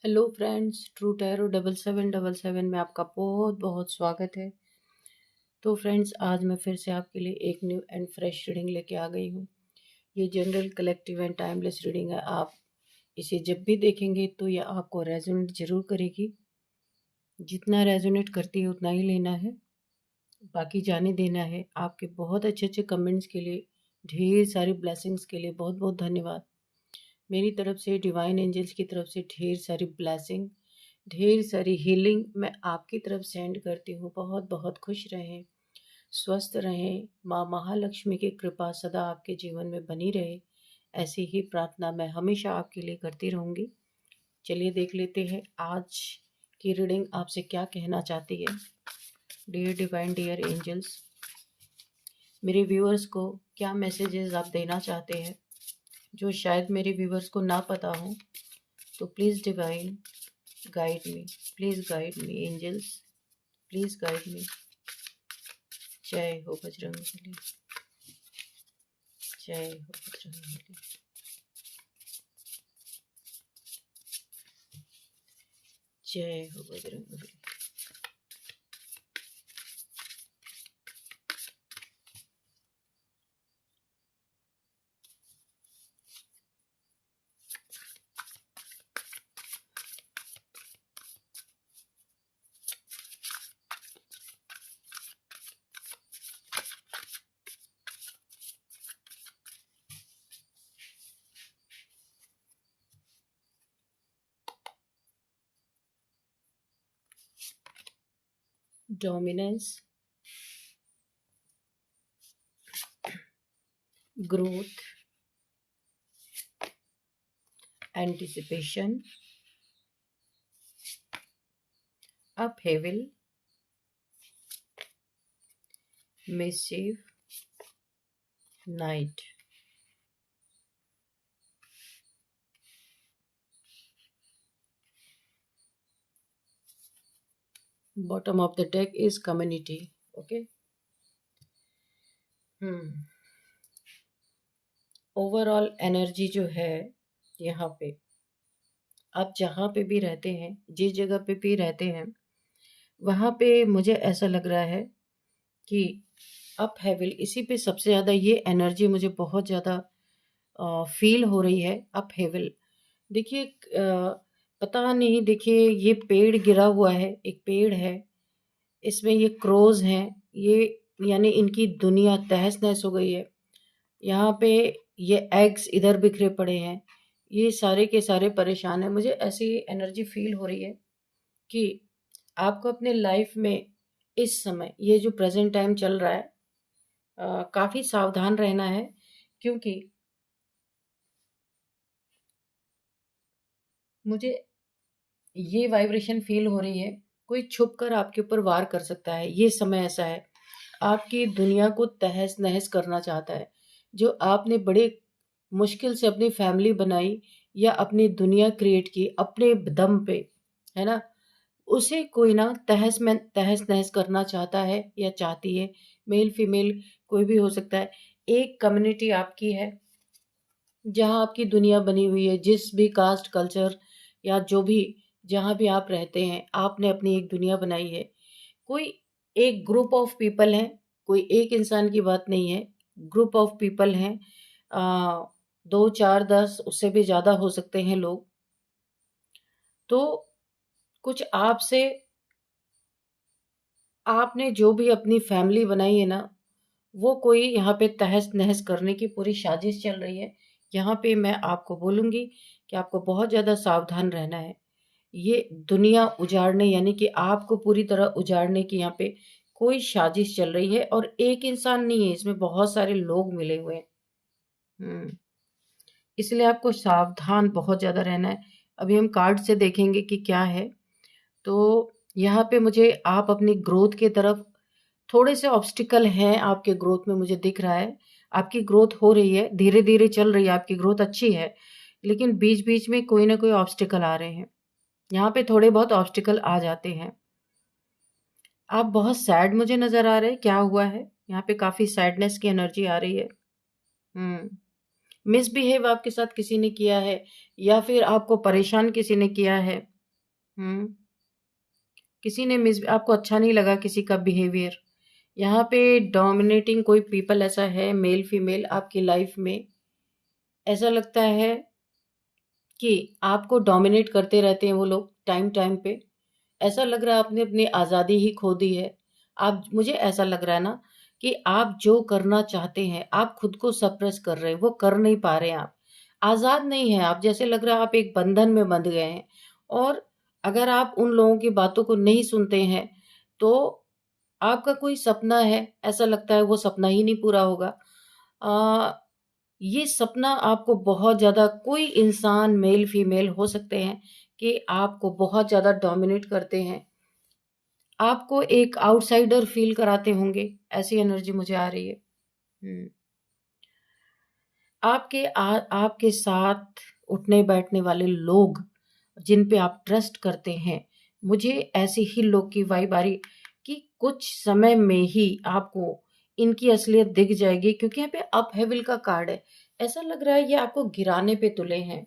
Hello friends, true tarot 7777 में आपका बहुत बहुत स्वागत है। तो फ्रेंड्स, आज मैं फिर से आपके लिए एक न्यू एंड फ्रेश रीडिंग लेके आ गई हूँ। ये general, collective and timeless reading है। आप इसे जब भी देखेंगे तो ये आपको रेजोनेट जरूर करेगी। जितना रेजोनेट करती है उतना ही लेना है, बाकी जाने देना है। आपके बहुत अच्छे अच्छे कमेंट्स के लिए, ढेर सारी ब्लेसिंग्स के लिए बहुत बहुत धन्यवाद। मेरी तरफ से, डिवाइन एंजल्स की तरफ से ढेर सारी ब्लेसिंग, ढेर सारी हीलिंग मैं आपकी तरफ सेंड करती हूँ। बहुत बहुत खुश रहें, स्वस्थ रहें। माँ महालक्ष्मी की कृपा सदा आपके जीवन में बनी रहे, ऐसी ही प्रार्थना मैं हमेशा आपके लिए करती रहूँगी। चलिए देख लेते हैं आज की रीडिंग आपसे क्या कहना चाहती है। डियर डिवाइन, डियर एंजल्स, मेरे व्यूअर्स को क्या मैसेजेस आप देना चाहते हैं जो शायद मेरे व्यूअर्स को ना पता हो। तो please divine guide me, please guide me angels, please guide me. जय हो बजरंगबली, जय हो बजरंगबली, जय हो Bajrangbali. Dominance, growth, anticipation, upheaval, mischief, night. Bottom of the deck is community. Okay, overall energy जो है यहाँ पे, आप जहाँ पे भी रहते हैं, जिस जगह पे भी रहते हैं, वहाँ पे मुझे ऐसा लग रहा है कि अप हेविल, इसी पे सबसे ज़्यादा ये एनर्जी मुझे बहुत ज़्यादा फील हो रही है। अप हेविल, देखिए, पता नहीं, देखिए ये पेड़ गिरा हुआ है, एक पेड़ है, इसमें ये क्रोज हैं, ये यानी इनकी दुनिया तहस नहस हो गई है। यहाँ पे ये एग्स इधर बिखरे पड़े हैं, ये सारे के सारे परेशान हैं। मुझे ऐसी एनर्जी फील हो रही है कि आपको अपने लाइफ में इस समय, ये जो प्रेजेंट टाइम चल रहा है, काफ़ी सावधान रहना है, क्योंकि मुझे ये वाइब्रेशन फील हो रही है, कोई छुप कर आपके ऊपर वार कर सकता है। ये समय ऐसा है, आपकी दुनिया को तहस नहस करना चाहता है। जो आपने बड़े मुश्किल से अपनी फैमिली बनाई या अपनी दुनिया क्रिएट की अपने दम पे, है ना, उसे कोई ना तहस में तहस नहस करना चाहता है या चाहती है। मेल फीमेल कोई भी हो सकता है। एक कम्युनिटी आपकी है जहाँ आपकी दुनिया बनी हुई है, जिस भी कास्ट कल्चर या जो भी, जहाँ भी आप रहते हैं, आपने अपनी एक दुनिया बनाई है। कोई एक ग्रुप ऑफ पीपल हैं, कोई एक इंसान की बात नहीं है, ग्रुप ऑफ पीपल हैं। दो चार दस, उससे भी ज़्यादा हो सकते हैं लोग। तो कुछ आपसे, आपने जो भी अपनी फैमिली बनाई है ना, वो कोई यहाँ पे तहस नहस करने की पूरी साजिश चल रही है। यहाँ पे मैं आपको बोलूँगी कि आपको बहुत ज़्यादा सावधान रहना है। ये दुनिया उजाड़ने, यानी कि आपको पूरी तरह उजाड़ने की यहाँ पे कोई साजिश चल रही है, और एक इंसान नहीं है, इसमें बहुत सारे लोग मिले हुए हैं। इसलिए आपको सावधान बहुत ज़्यादा रहना है। अभी हम कार्ड से देखेंगे कि क्या है। तो यहाँ पे मुझे, आप अपनी ग्रोथ के तरफ, थोड़े से ऑब्स्टिकल हैं आपके ग्रोथ में, मुझे दिख रहा है। आपकी ग्रोथ हो रही है, धीरे धीरे चल रही है, आपकी ग्रोथ अच्छी है, लेकिन बीच बीच में कोई ना कोई ऑब्स्टिकल आ रहे हैं। यहाँ पे थोड़े बहुत ऑब्स्टिकल आ जाते हैं। आप बहुत सैड मुझे नज़र आ रहे हैं, क्या हुआ है? यहाँ पे काफ़ी सैडनेस की एनर्जी आ रही है। मिसबिहेव आपके साथ किसी ने किया है, या फिर आपको परेशान किसी ने किया है। किसी ने आपको अच्छा नहीं लगा किसी का बिहेवियर। यहाँ पे डोमिनेटिंग कोई पीपल ऐसा है, मेल फीमेल आपकी लाइफ में, ऐसा लगता है कि आपको डोमिनेट करते रहते हैं वो लोग टाइम टाइम पे। ऐसा लग रहा है आपने अपनी आज़ादी ही खो दी है। आप, मुझे ऐसा लग रहा है ना कि आप जो करना चाहते हैं आप खुद को सप्रेस कर रहे हैं, वो कर नहीं पा रहे हैं। आप आज़ाद नहीं हैं। आप, जैसे लग रहा है आप एक बंधन में बंध गए हैं। और अगर आप उन लोगों की बातों को नहीं सुनते हैं तो आपका कोई सपना है, ऐसा लगता है वो सपना ही नहीं पूरा होगा। आ, ये सपना आपको बहुत ज़्यादा, कोई इंसान मेल फीमेल हो सकते हैं कि आपको बहुत ज़्यादा डोमिनेट करते हैं, आपको एक आउटसाइडर फील कराते होंगे, ऐसी एनर्जी मुझे आ रही है। आपके साथ उठने बैठने वाले लोग जिन पे आप ट्रस्ट करते हैं, मुझे ऐसे ही लोग की वाइब आ रही कि कुछ समय में ही आपको इनकी असलियत दिख जाएगी, क्योंकि यहाँ पे अप हेविल का कार्ड है। ऐसा लग रहा है ये आपको गिराने पे तुले हैं।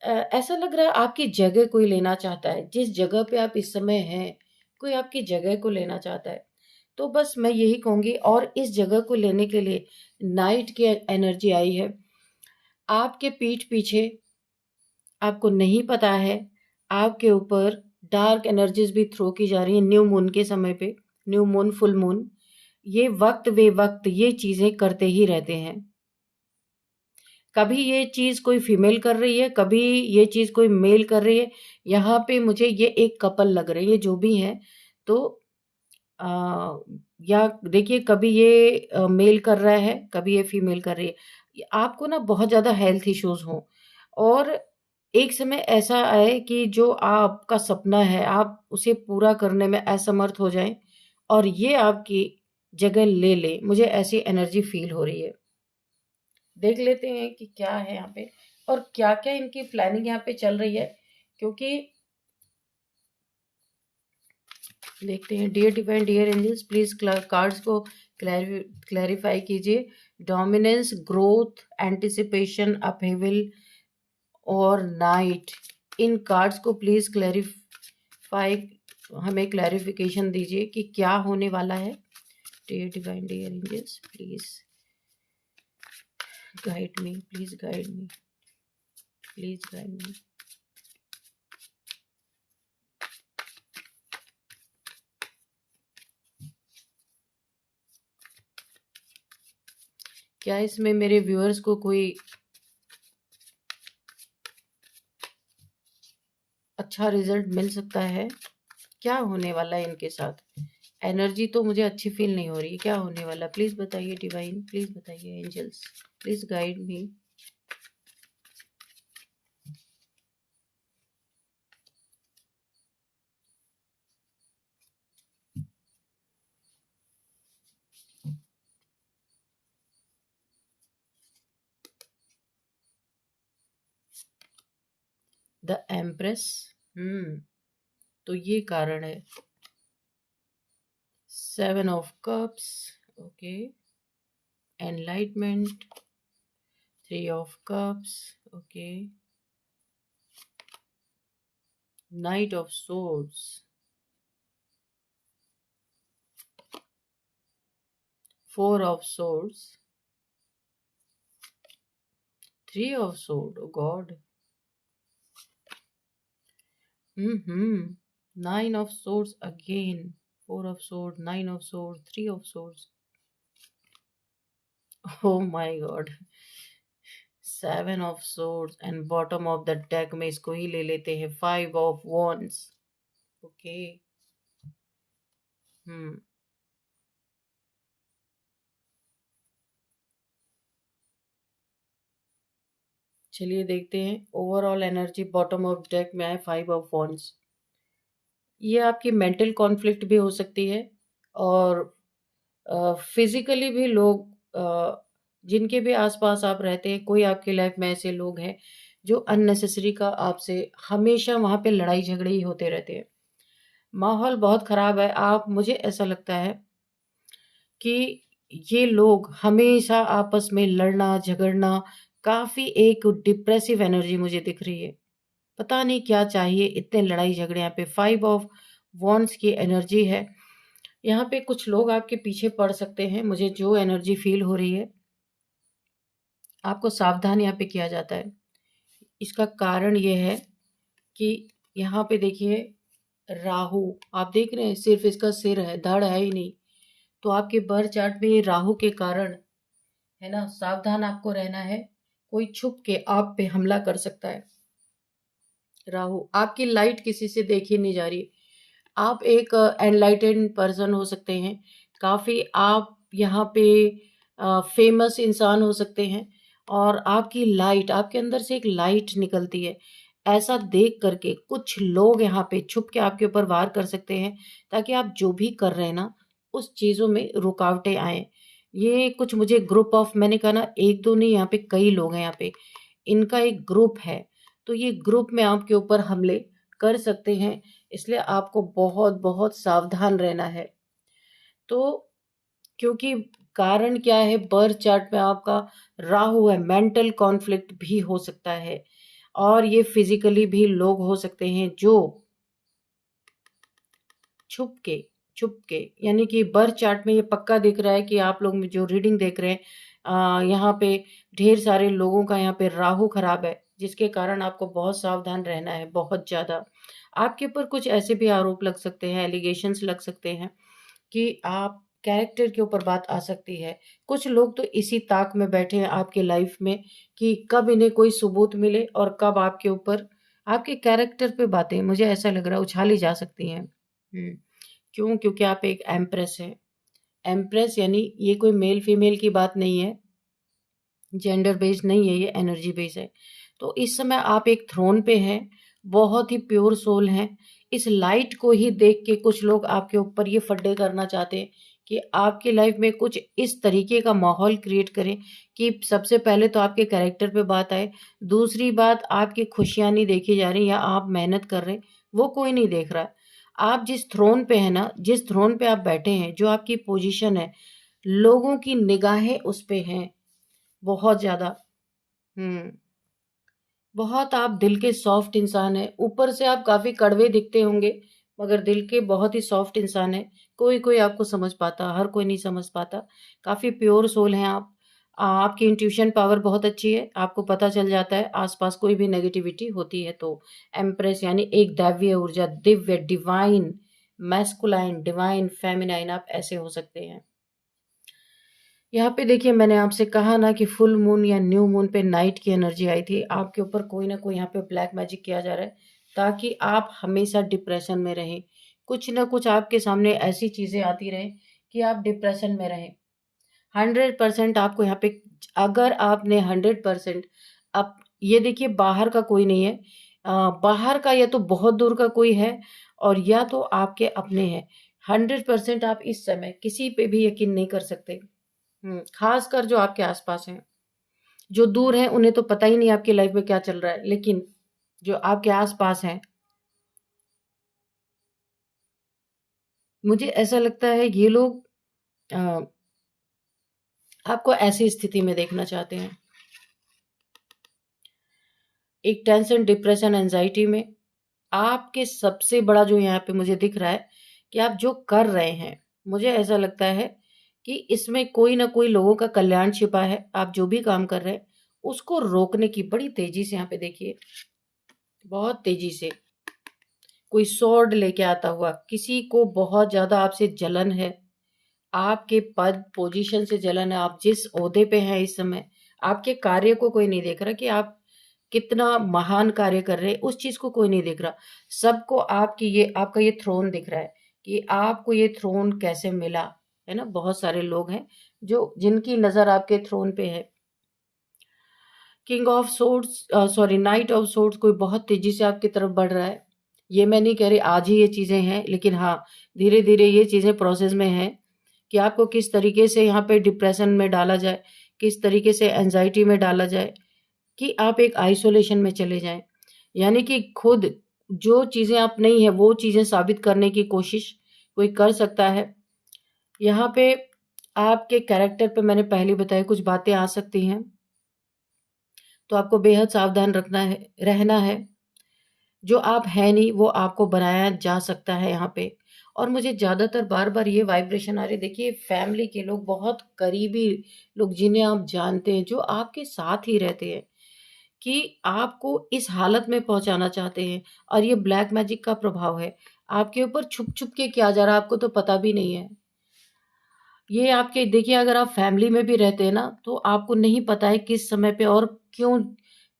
ऐसा लग रहा है आपकी जगह कोई लेना चाहता है। जिस जगह पे आप इस समय हैं, कोई आपकी जगह को लेना चाहता है। तो बस मैं यही कहूँगी, और इस जगह को लेने के लिए नाइट की एनर्जी आई है। आपके पीठ पीछे, आपको नहीं पता है, आपके ऊपर डार्क एनर्जीज भी थ्रो की जा रही हैं न्यू मून के समय पे। न्यू मून, फुल मून, ये वक्त वे वक्त ये चीज़ें करते ही रहते हैं। कभी ये चीज़ कोई फीमेल कर रही है, कभी ये चीज़ कोई मेल कर रही है। यहाँ पे मुझे ये एक कपल लग रही है जो भी हैं। तो आ, या देखिए, कभी ये मेल कर रहा है, कभी ये फीमेल कर रही है। आपको ना बहुत ज़्यादा हेल्थ इश्यूज हों, और एक समय ऐसा आए कि जो आपका सपना है आप उसे पूरा करने में असमर्थ हो जाएं और ये आपकी जगह ले ले। मुझे ऐसी एनर्जी फील हो रही है। देख लेते हैं कि क्या है यहाँ पे और क्या क्या इनकी प्लानिंग यहाँ पे चल रही है, क्योंकि देखते हैं। Dear divine, dear angels, please cards को क्लैरिफाई कीजिए। डोमिनेंस, ग्रोथ, एंटिसिपेशन, अपहेविल और नाइट, इन कार्ड्स को प्लीज क्लैरिफाई, हमें क्लैरिफिकेशन दीजिए कि क्या होने वाला है। Dear divine, dear angels, please guide me, please guide me, please guide me. क्या इसमें मेरे व्यूअर्स को कोई अच्छा रिजल्ट मिल सकता है? क्या होने वाला है इनके साथ? एनर्जी तो मुझे अच्छी फील नहीं हो रही है। क्या होने वाला, प्लीज बताइए डिवाइन, प्लीज बताइए angels, please guide me. The empress, तो ये कारण है। Seven of cups, okay. Enlightenment, three of cups, okay. Knight of swords, four of swords, three of sword, oh god, nine of swords again, four of sword, nine of sword, three of swords, oh my god, seven of swords and bottom of the deck में इसको ही ले लेते हैं, five of wands, okay. हम्म चलिए देखते हैं। Overall energy bottom of deck में है, फाइव ऑफ वॉन्ड्स। ये आपकी मेंटल कॉन्फ्लिक्ट भी हो सकती है, और फिजिकली भी लोग, जिनके भी आसपास आप रहते हैं, कोई आपकी लाइफ में ऐसे लोग हैं जो अननेसेसरी का आपसे हमेशा वहाँ पे लड़ाई झगड़े ही होते रहते हैं। माहौल बहुत ख़राब है। आप, मुझे ऐसा लगता है कि ये लोग हमेशा आपस में लड़ना झगड़ना, काफ़ी एक डिप्रेसिव एनर्जी मुझे दिख रही है। पता नहीं क्या चाहिए, इतने लड़ाई झगड़े। यहाँ पे 5 ऑफ वॉन्ड्स की एनर्जी है। यहाँ पे कुछ लोग आपके पीछे पड़ सकते हैं, मुझे जो एनर्जी फील हो रही है। आपको सावधान यहाँ पे किया जाता है। इसका कारण ये है कि यहाँ पे देखिए राहु, आप देख रहे हैं सिर्फ इसका सिर है, धड़ है ही नहीं। तो आपके बर्थ चार्ट में ये राहु के कारण है ना, सावधान आपको रहना है। कोई छुप के आप पे हमला कर सकता है। राहु, आपकी लाइट किसी से देखी नहीं जा रही। आप एक एनलाइटेंड पर्सन हो सकते हैं, काफ़ी आप यहाँ पे फेमस इंसान हो सकते हैं, और आपकी लाइट, आपके अंदर से एक लाइट निकलती है। ऐसा देख करके कुछ लोग यहाँ पे छुप के आपके ऊपर वार कर सकते हैं, ताकि आप जो भी कर रहे हैं ना, उस चीज़ों में रुकावटें आए। ये कुछ मुझे ग्रुप ऑफ, मैंने कहा ना एक दो नहीं, यहाँ पे कई लोग हैं, यहाँ पे इनका एक ग्रुप है। तो ये ग्रुप में आपके ऊपर हमले कर सकते हैं, इसलिए आपको बहुत बहुत सावधान रहना है। तो क्योंकि कारण क्या है, बर्थ चार्ट में आपका राहु है, मेंटल कॉन्फ्लिक्ट भी हो सकता है, और ये फिजिकली भी लोग हो सकते हैं जो छुप के यानी कि बर्थ चार्ट में ये पक्का दिख रहा है कि आप लोग में जो रीडिंग देख रहे हैं, यहाँ पे ढेर सारे लोगों का यहाँ पे राहु खराब है, जिसके कारण आपको बहुत सावधान रहना है, बहुत ज़्यादा। आपके ऊपर कुछ ऐसे भी आरोप लग सकते हैं, एलिगेशंस लग सकते हैं कि आप कैरेक्टर के ऊपर बात आ सकती है। कुछ लोग तो इसी ताक में बैठे हैं आपके लाइफ में कि कब इन्हें कोई सबूत मिले और कब आपके ऊपर, आपके कैरेक्टर पे बातें, मुझे ऐसा लग रहा है, उछाली जा सकती हैं। क्यों? क्योंकि आप एक एम्प्रेस हैं। एम्प्रेस यानी ये कोई मेल फीमेल की बात नहीं है, जेंडर बेस्ड नहीं है, ये एनर्जी बेस्ड है। तो इस समय आप एक थ्रोन पे हैं, बहुत ही प्योर सोल हैं। इस लाइट को ही देख के कुछ लोग आपके ऊपर ये फड्डे करना चाहते हैं कि आपकी लाइफ में कुछ इस तरीके का माहौल क्रिएट करें कि सबसे पहले तो आपके कैरेक्टर पे बात आए, दूसरी बात आपकी खुशियाँ नहीं देखी जा रही, या आप मेहनत कर रहे हैं वो कोई नहीं देख रहा है। आप जिस थ्रोन पे है ना, जिस थ्रोन पे आप बैठे हैं, जो आपकी पोजीशन है, लोगों की निगाहें उस पे हैं बहुत ज़्यादा। हुँ। बहुत आप दिल के सॉफ्ट इंसान हैं। ऊपर से आप काफ़ी कड़वे दिखते होंगे, मगर दिल के बहुत ही सॉफ्ट इंसान हैं। कोई-कोई आपको समझ पाता, हर कोई नहीं समझ पाता। काफ़ी प्योर सोल हैं आप। आपकी इंट्यूशन पावर बहुत अच्छी है। आपको पता चल जाता है आस-पास कोई भी नेगेटिविटी होती है तो। एम्प्रेस यानी एक दैवीय ऊर्जा, Divya, divine, masculine, divine, feminine, आप ऐसे हो सकते हैं। यहाँ पे देखिए, मैंने आपसे कहा ना कि फुल मून या न्यू मून पे नाइट की एनर्जी आई थी। आपके ऊपर कोई ना कोई यहाँ पे ब्लैक मैजिक किया जा रहा है, ताकि आप हमेशा डिप्रेशन में रहें। कुछ ना कुछ आपके सामने ऐसी चीज़ें आती रहें कि आप डिप्रेशन में रहें। 100% आपको यहाँ पे, अगर आपने 100%, अब ये देखिए बाहर का कोई नहीं है, बाहर का या तो बहुत दूर का कोई है, और या तो आपके अपने हैं। 100% आप इस समय किसी पे भी यकीन नहीं कर सकते। खासकर जो आपके आसपास हैं। जो दूर हैं उन्हें तो पता ही नहीं आपकी लाइफ में क्या चल रहा है, लेकिन जो आपके आसपास हैं, मुझे ऐसा लगता है ये लोग अ, आपको ऐसी स्थिति में देखना चाहते हैं, एक टेंशन, डिप्रेशन, एंजाइटी में। आपके सबसे बड़ा जो यहाँ पे मुझे दिख रहा है कि आप जो कर रहे हैं, मुझे ऐसा लगता है कि इसमें कोई ना कोई लोगों का कल्याण छिपा है। आप जो भी काम कर रहे हैं, उसको रोकने की बड़ी तेजी से, यहाँ पे देखिए, बहुत तेजी से कोई स्वॉर्ड लेके आता हुआ, किसी को बहुत ज़्यादा आपसे जलन है, आपके पद पोजीशन से जलन है, आप जिस ओहदे पे हैं इस समय, आपके कार्य को कोई नहीं देख रहा कि आप कितना महान कार्य कर रहे हैं, उस चीज़ को कोई नहीं देख रहा। सबको आपकी ये, आपका ये थ्रोन दिख रहा है कि आपको ये थ्रोन कैसे मिला, है ना? बहुत सारे लोग हैं जो, जिनकी नज़र आपके थ्रोन पे है। King of swords, sorry, night of swords कोई बहुत तेजी से आपकी तरफ बढ़ रहा है। ये मैं नहीं कह रही आज ही ये चीज़ें हैं, लेकिन हाँ, धीरे धीरे ये चीज़ें प्रोसेस में हैं कि आपको किस तरीके से यहाँ पे डिप्रेशन में डाला जाए, किस तरीके से एंजाइटी में डाला जाए, कि आप एक आइसोलेशन में चले जाएं। यानी कि खुद जो चीज़ें आप नहीं है, वो चीज़ें साबित करने की कोशिश कोई कर सकता है। यहाँ पे आपके कैरेक्टर पे मैंने पहले ही बताया, कुछ बातें आ सकती हैं, तो आपको बेहद सावधान रखना है, रहना है। जो आप है नहीं वो आपको बनाया जा सकता है यहाँ पे। और मुझे ज़्यादातर बार बार ये वाइब्रेशन आ रही, देखिए फैमिली के लोग, बहुत करीबी लोग जिन्हें आप जानते हैं, जो आपके साथ ही रहते हैं, कि आपको इस हालत में पहुंचाना चाहते हैं। और ये ब्लैक मैजिक का प्रभाव है, आपके ऊपर छुप छुप के किया जा रहा है, आपको तो पता भी नहीं है। ये आपके, देखिए अगर आप फैमिली में भी रहते हैं ना, तो आपको नहीं पता है किस समय पे और क्यों,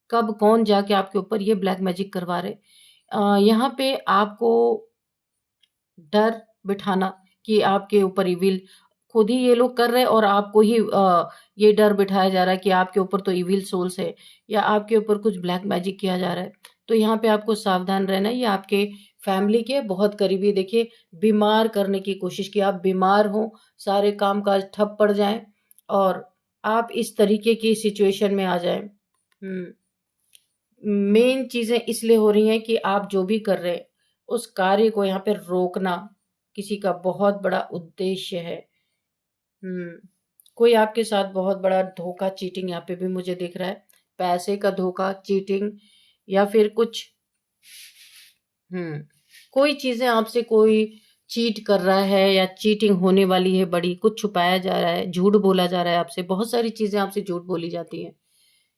कब कौन जाके आपके ऊपर ये ब्लैक मैजिक करवा रहे। यहाँ पे आपको डर बिठाना कि आपके ऊपर इविल, खुद ही ये लोग कर रहे हैं और आपको ही ये डर बिठाया जा रहा है कि आपके ऊपर तो इविल सोल्स है, या आपके ऊपर कुछ ब्लैक मैजिक किया जा रहा है। तो यहाँ पे आपको सावधान रहना है। ये आपके फैमिली के बहुत करीबी, देखिए बीमार करने की कोशिश की, आप बीमार हो, सारे काम काज ठप पड़ जाएं और आप इस तरीके की सिचुएशन में आ जाएं। मेन चीजें इसलिए हो रही हैं कि आप जो भी कर रहे हैं उस कार्य को यहाँ पे रोकना किसी का बहुत बड़ा उद्देश्य है। कोई आपके साथ बहुत बड़ा धोखा, चीटिंग यहाँ पे भी मुझे दिख रहा है, पैसे का धोखा, चीटिंग, या फिर कुछ कोई चीजें आपसे कोई चीट कर रहा है या चीटिंग होने वाली है बड़ी, कुछ छुपाया जा रहा है, झूठ बोला जा रहा है आपसे, बहुत सारी चीजें आपसे झूठ बोली जाती हैं।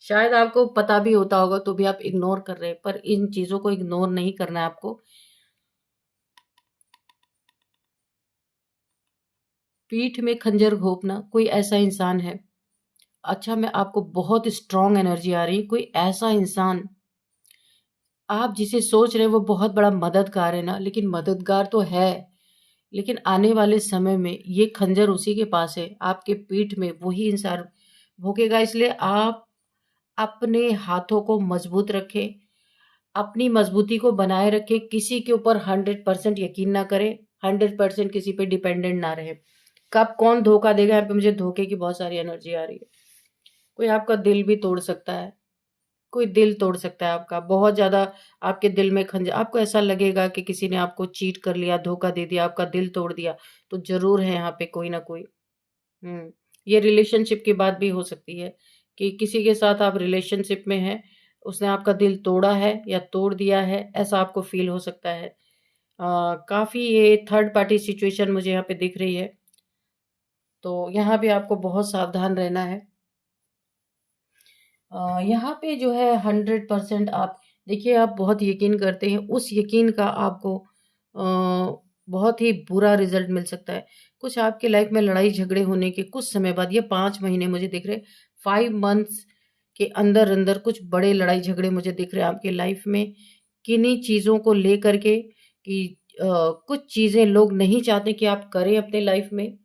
शायद आपको पता भी होता होगा तो भी आप इग्नोर कर रहे हैं, पर इन चीजों को इग्नोर नहीं करना है आपको। पीठ में खंजर घोंपना, कोई ऐसा इंसान है, अच्छा मैं आपको बहुत स्ट्रांग एनर्जी आ रही है, कोई ऐसा इंसान आप जिसे सोच रहे हैं वो बहुत बड़ा मददगार है ना, लेकिन मददगार तो है, लेकिन आने वाले समय में ये खंजर उसी के पास है, आपके पीठ में वही इंसान भोगेगा। इसलिए आप अपने हाथों को मजबूत रखें, अपनी मजबूती को बनाए रखें, किसी के ऊपर 100% यकीन ना करें, 100% किसी पे डिपेंडेंट ना रहे। कब कौन धोखा देगा, यहाँ पे मुझे धोखे की बहुत सारी एनर्जी आ रही है। कोई आपका दिल भी तोड़ सकता है, कोई दिल तोड़ सकता है आपका, बहुत ज्यादा आपके दिल में खंजर, आपको ऐसा लगेगा कि किसी ने आपको चीट कर लिया, धोखा दे दिया, आपका दिल तोड़ दिया, तो जरूर है यहाँ पे कोई ना कोई। ये रिलेशनशिप की बात भी हो सकती है कि किसी के साथ आप रिलेशनशिप में हैं, उसने आपका दिल तोड़ा है या तोड़ दिया है, ऐसा आपको फील हो सकता है। काफी ये थर्ड पार्टी सिचुएशन मुझे यहाँ पे दिख रही है, तो यहाँ पे आपको बहुत सावधान रहना है। यहाँ पे जो है 100% आप देखिए, आप बहुत यकीन करते हैं, उस यकीन का आपको बहुत ही बुरा रिजल्ट मिल सकता है। कुछ आपके लाइफ में लड़ाई झगड़े होने के कुछ समय बाद, ये 5 महीने मुझे दिख रहे, 5 मंथ्स के अंदर अंदर कुछ बड़े लड़ाई झगड़े मुझे दिख रहे हैं आपके लाइफ में, किन्हीं चीज़ों को लेकर के कि कुछ चीज़ें लोग नहीं चाहते कि आप करें अपने लाइफ में।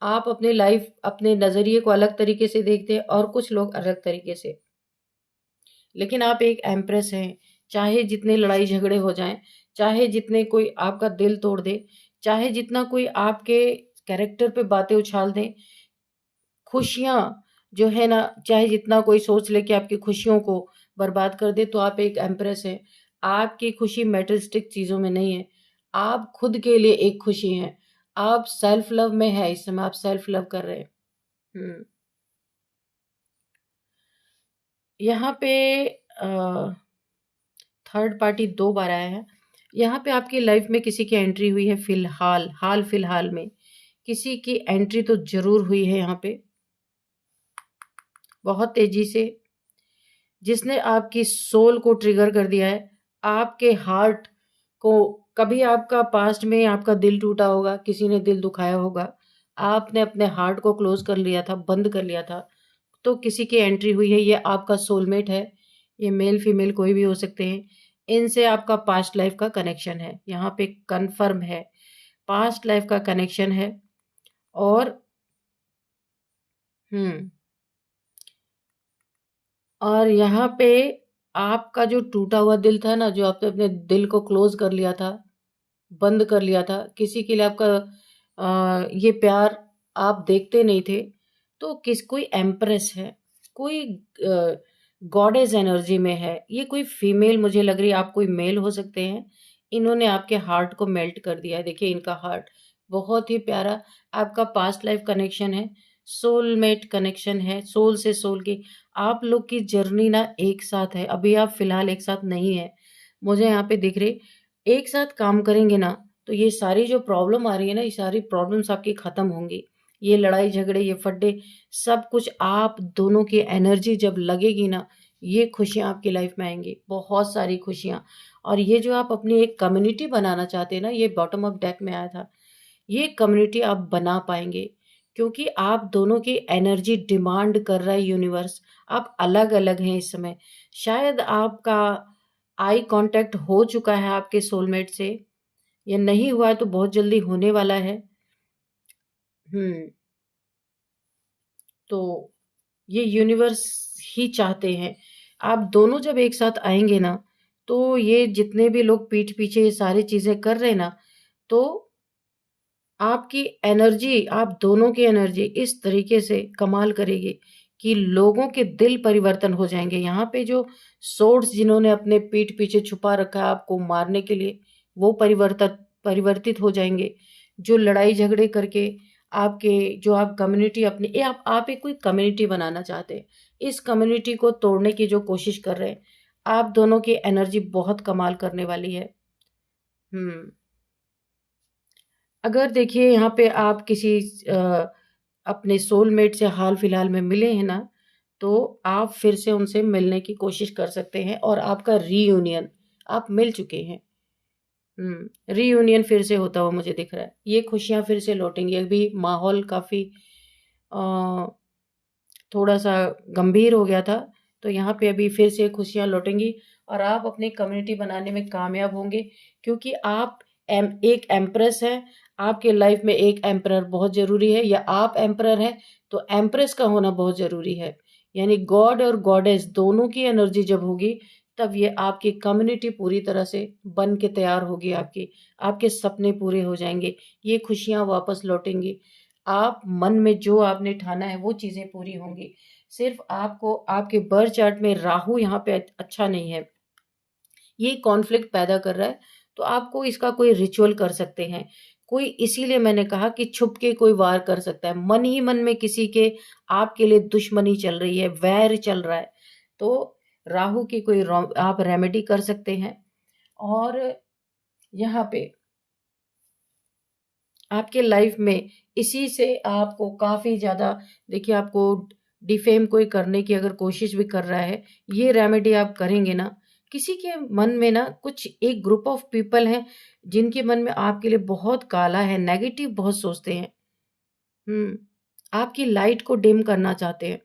आप अपने लाइफ, अपने नज़रिए को अलग तरीके से देखते हैं और कुछ लोग अलग तरीके से, लेकिन आप एक एम्प्रेस हैं। चाहे जितने लड़ाई झगड़े हो जाएं, चाहे जितने कोई आपका दिल तोड़ दे, चाहे जितना कोई आपके कैरेक्टर पे बातें उछाल दें, खुशियां जो है ना, चाहे जितना कोई सोच ले कि आपकी खुशियों को बर्बाद कर दे, तो आप एक एम्प्रेस हैं। आपकी खुशी मेटेरियलिस्टिक चीज़ों में नहीं है, आप खुद के लिए एक खुशी हैं। आप सेल्फ लव में है, इस समय आप सेल्फ लव कर रहे हैं। हम्म यहाँ पे थर्ड पार्टी 2 बार आया है। यहाँ पे आपकी लाइफ में किसी की एंट्री हुई है, फिलहाल हाल फिलहाल में किसी की एंट्री तो जरूर हुई है यहाँ पे, बहुत तेजी से, जिसने आपकी सोल को ट्रिगर कर दिया है, आपके हार्ट को। कभी आपका पास्ट में आपका दिल टूटा होगा, किसी ने दिल दुखाया होगा, आपने अपने हार्ट को क्लोज कर लिया था, बंद कर लिया था, तो किसी की एंट्री हुई है। ये आपका सोलमेट है, ये मेल फीमेल कोई भी हो सकते हैं। इनसे आपका पास्ट लाइफ का कनेक्शन है, यहाँ पे कंफर्म है, पास्ट लाइफ का कनेक्शन है। और हम्म और यहाँ पे आपका जो टूटा हुआ दिल था ना, जो आपने अपने दिल को क्लोज कर लिया था, बंद कर लिया था, किसी के लिए आपका ये प्यार आप देखते नहीं थे, तो किस कोई एम्प्रेस है, कोई गॉडेस एनर्जी में है, ये कोई फीमेल मुझे लग रही है, आप कोई मेल हो सकते हैं। इन्होंने आपके हार्ट को मेल्ट कर दिया है, देखिए इनका हार्ट बहुत ही प्यारा, आपका पास्ट लाइफ कनेक्शन है, सोलमेट कनेक्शन है, सोल से सोल की आप लोग की जर्नी ना एक साथ है, अभी आप फिलहाल एक साथ नहीं है, मुझे यहाँ पे दिख रहे, एक साथ काम करेंगे ना तो ये सारी जो प्रॉब्लम आ रही है ना, ये सारी प्रॉब्लम्स आपकी खत्म होंगी। ये लड़ाई झगड़े, ये फड्डे, सब कुछ आप दोनों की एनर्जी जब लगेगी ना, ये खुशियाँ आपकी लाइफ में आएंगी, बहुत सारी खुशियाँ। और ये जो आप अपनी एक कम्युनिटी बनाना चाहते हैं ना, ये बॉटम अप डेक में आया था, ये कम्युनिटी आप बना पाएंगे क्योंकि आप दोनों की एनर्जी डिमांड कर रहा है यूनिवर्स। आप अलग अलग हैं इस समय। शायद आपका आई कांटेक्ट हो चुका है आपके सोलमेट से, या नहीं हुआ है तो बहुत जल्दी होने वाला है। हम्म तो ये यूनिवर्स ही चाहते हैं। आप दोनों जब एक साथ आएंगे ना, तो ये जितने भी लोग पीठ पीछे ये सारी चीजें कर रहे हैं ना, तो आपकी एनर्जी, आप दोनों की एनर्जी इस तरीके से कमाल करेगी कि लोगों के दिल परिवर्तन हो जाएंगे। यहाँ पे जो सोर्स जिन्होंने अपने पीठ पीछे छुपा रखा है आपको मारने के लिए, वो परिवर्तित हो जाएंगे। जो लड़ाई झगड़े करके आपके, जो आप कम्युनिटी अपनी आप एक कोई कम्युनिटी बनाना चाहते हैं, इस कम्युनिटी को तोड़ने की जो कोशिश कर रहे हैं, आप दोनों की एनर्जी बहुत कमाल करने वाली है। हम्म अगर देखिए यहाँ पे आप किसी अपने सोलमेट से हाल फिलहाल में मिले हैं ना, तो आप फिर से उनसे मिलने की कोशिश कर सकते हैं और आपका रीयूनियन, आप मिल चुके हैं। रीयूनियन फिर से होता हुआ मुझे दिख रहा है। ये खुशियां फिर से लौटेंगी। अभी माहौल काफी थोड़ा सा गंभीर हो गया था, तो यहाँ पे अभी फिर से खुशियां लौटेंगी और आप अपनी कम्युनिटी बनाने में कामयाब होंगे क्योंकि आप एक एम्प्रेस है। आपके लाइफ में एक एम्परर बहुत जरूरी है, या आप एम्परर हैं तो एम्प्रेस का होना बहुत जरूरी है। यानी गॉड और गॉडेस दोनों की एनर्जी जब होगी, तब ये आपकी कम्युनिटी पूरी तरह से बन के तैयार होगी। आपके सपने पूरे हो जाएंगे, ये खुशियां वापस लौटेंगी। आप मन में जो आपने ठाना है वो चीजें पूरी होंगी। सिर्फ आपको आपके बर्थ चार्ट में राहु यहाँ पे अच्छा नहीं है, ये कॉन्फ्लिक्ट पैदा कर रहा है, तो आपको इसका कोई रिचुअल कर सकते हैं कोई। इसीलिए मैंने कहा कि छुप के कोई वार कर सकता है, मन ही मन में किसी के आपके लिए दुश्मनी चल रही है, वैर चल रहा है, तो राहु की कोई आप रेमेडी कर सकते हैं। और यहाँ पे आपके लाइफ में इसी से आपको काफी ज्यादा, देखिए आपको डिफेम कोई करने की अगर कोशिश भी कर रहा है, ये रेमेडी आप करेंगे ना, किसी के मन में ना कुछ एक ग्रुप ऑफ पीपल हैं जिनके मन में आपके लिए बहुत काला है, नेगेटिव बहुत सोचते हैं। हम्म आपकी लाइट को डिम करना चाहते हैं,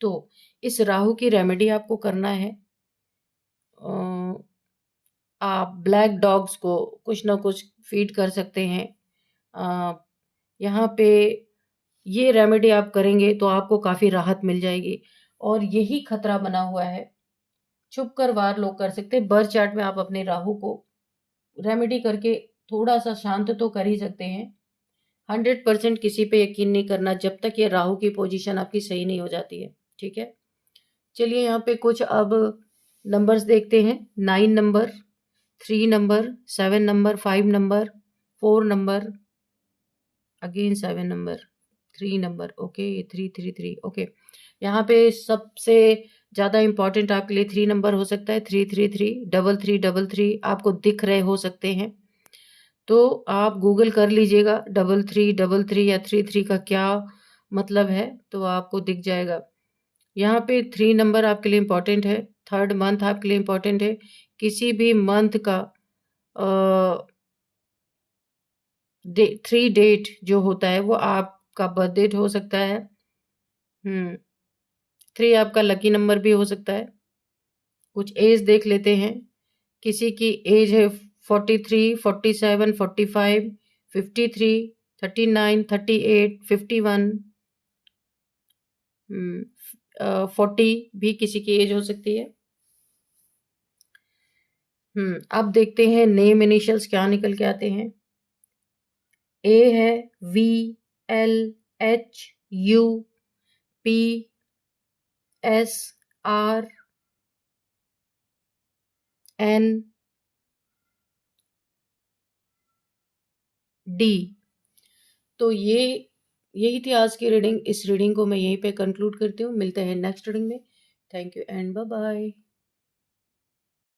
तो इस राहु की रेमेडी आपको करना है। आप ब्लैक डॉग्स को कुछ ना कुछ फीड कर सकते हैं। यहाँ पे ये रेमेडी आप करेंगे तो आपको काफी राहत मिल जाएगी। और यही खतरा बना हुआ है, छुप कर वार लोग कर सकते हैं। बर्थ चार्ट में आप अपने राहु को रेमेडी करके थोड़ा सा शांत तो कर ही सकते हैं। 100% किसी पे यकीन नहीं करना जब तक ये राहु की पोजीशन आपकी सही नहीं हो जाती है, ठीक है। चलिए यहाँ पे कुछ अब नंबर्स देखते हैं। 9 number, 3 number, 7 number, 5 number, 4 number, again 7 number, 3 number, okay, 333, okay. यहाँ पे सबसे ज़्यादा इम्पॉर्टेंट आपके लिए 3 नंबर हो सकता है। 333, 3333 आपको दिख रहे हो सकते हैं, तो आप गूगल कर लीजिएगा 3333 या 33 का क्या मतलब है, तो आपको दिख जाएगा। यहाँ पे 3 नंबर आपके लिए इम्पॉर्टेंट है। थर्ड मंथ आपके लिए इम्पॉर्टेंट है। किसी भी मंथ का 3 डेट जो होता है वो आपका बर्थ डेट हो सकता है। 3 आपका लकी नंबर भी हो सकता है। कुछ एज देख लेते हैं। किसी की एज है 43, 47, 45, 53, 39, 38, 51, 40 भी किसी की एज हो सकती है। अब देखते हैं नेम इनिशियल्स क्या निकल के आते हैं। ए है VLHUPSRD। तो यही थी आज की रीडिंग। इस रीडिंग को मैं यहीं पे कंक्लूड करती हूँ। मिलते हैं नेक्स्ट रीडिंग में। Thank you and bye bye.